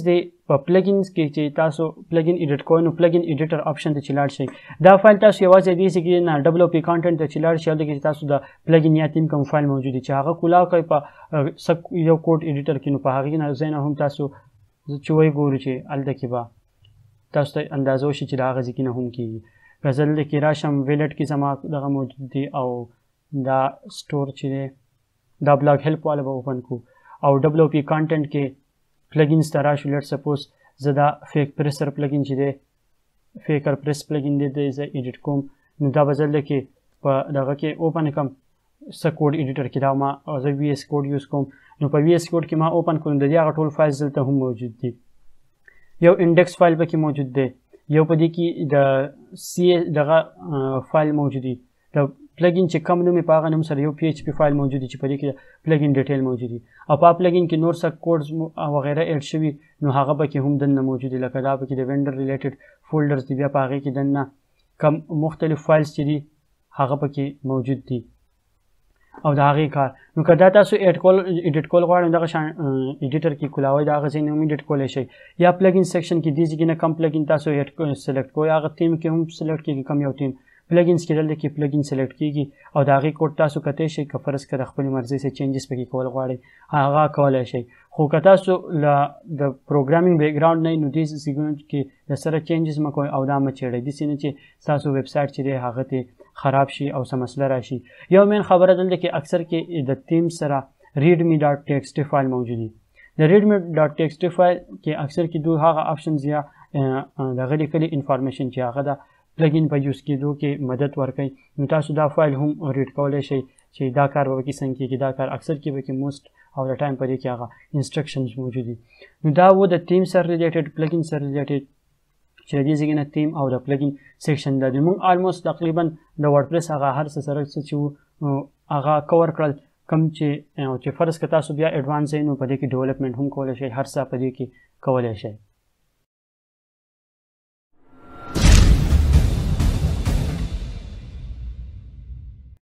دی په پلګینز کې چې تاسو پلګین ایډیټ کوئ نو پلګین ایډیټر آپشن ته چې لاړ شئ دا فایل تاسو یوازې دې کې نه ډبل او پی کانټینټ ته چې لاړ شئ هلته کې تاسو د پلګین یا تیم کوم فایل موجود دی چې هغه کولاو کوئ په یو کوډ ایډیټر کې نو په هغې نه ځای نه هم تاسو چې وګورو چې هلته کې به تاسو ته اندازه وشي چې د هغه ځای کې نه هم کېږي که زه دلته کې راشم ویلټ کې زما دغه موجود دی او دا سټور چې دی دا بلاګ هیلپ والا به اوپن کړو او ډبل او پی کانټینټ کې پلګینز ته راشو لیټ سپوز زه دا فیک پریسر پلګین چې دی فیکر پریس پلګین دی زه ایډیټ کوم نو دا به زه دلته کې په دغه کې اوپن کړم څه کوډ ایډیټر کې دا ما زه وی ایس کوډ یوز کوم نو په وی ایس کوډ کې ما اوپن کړم د دې هغه ټول فایلز دلته هم موجود دي یو انډیکس فایل پکې موجود دی یو په دې کې د سی دغه فایل موجود دی د پلګین چې کم نوم یې په هغه نوم سره یو پی ایچ پی فایل موجود دی چې په دې کې پلګین ډیټیل موجود دی او په پلګین کې نور څه کوډز وغیره ایډ شوي نو هغه پکې هم دننه موجود دی لکه دا پکې د وینډر ریلیټډ فولډرز دي بیا په هغې کې دننه کم مختلف فایلز چې دي هغه پکې موجود دي او د هغې کار نو که دا تاسو ایډیټ کول غواړئ دغه شان ایډیټر کې کولاوئ د هغه ځای نه هم ایډیټ کولی شئ یا پلګین سیکشن کې دې ځای کې نه کم پلګین تاسو سلیکټ کوئ هغه تیم کې هم سلیکټ کېږي کم یو تیم پلګینز کې دلته کې پلګین سلیکټ کېږي او د هغې کوډ تاسو کتی شئ که فرض که د خپلې مرضۍ سره چینجز پکې کول غواړئ هغه کولی شئ خو که تاسو له د پروګرامینګ بیکګراونډ نه نو دې ځایونو کې د سره چینجز مه کوئ او دا مه چیړئ داسې نه چې ستاسو ویب سایټ چې دی هغه ته خراب شي او څه مسله راشي یو مین خبره دلته کې اکثر کې د تیم سره ریډمی ډاټ ټی ایکس ټي فایل موجود دی د ریډمی ډاټ ټی ایکس ټي فایل کې اکثر کې دوی هغه آپشنز یا دغه لیکلي انفارمیشن چې هغه د پلګین په یوز کېدو کې مدد ورکوي نو تاسو دا فایل هم ریډ کولی شئ چې دا کار به پکې څنګه کېږي دا کار اکثر کې پکې موسټ او د ټایم په دې کې هغه انسټرکشنز موجود دي نو دا و د تیم سره ریلیټډ پلګین سره ریلیټډ چې د دې ځای نه تیم او د پلګین سیکشن دا دی موږ آلموسټ تقریبا د ورډپریس هغه هر څه سره چې هغه کور کړل کوم چې فرض که تاسو بیا ایډوانس یې نو په دې کې ډیولپمنټ هم کولی شئ هر څه په دې کې کولی شئ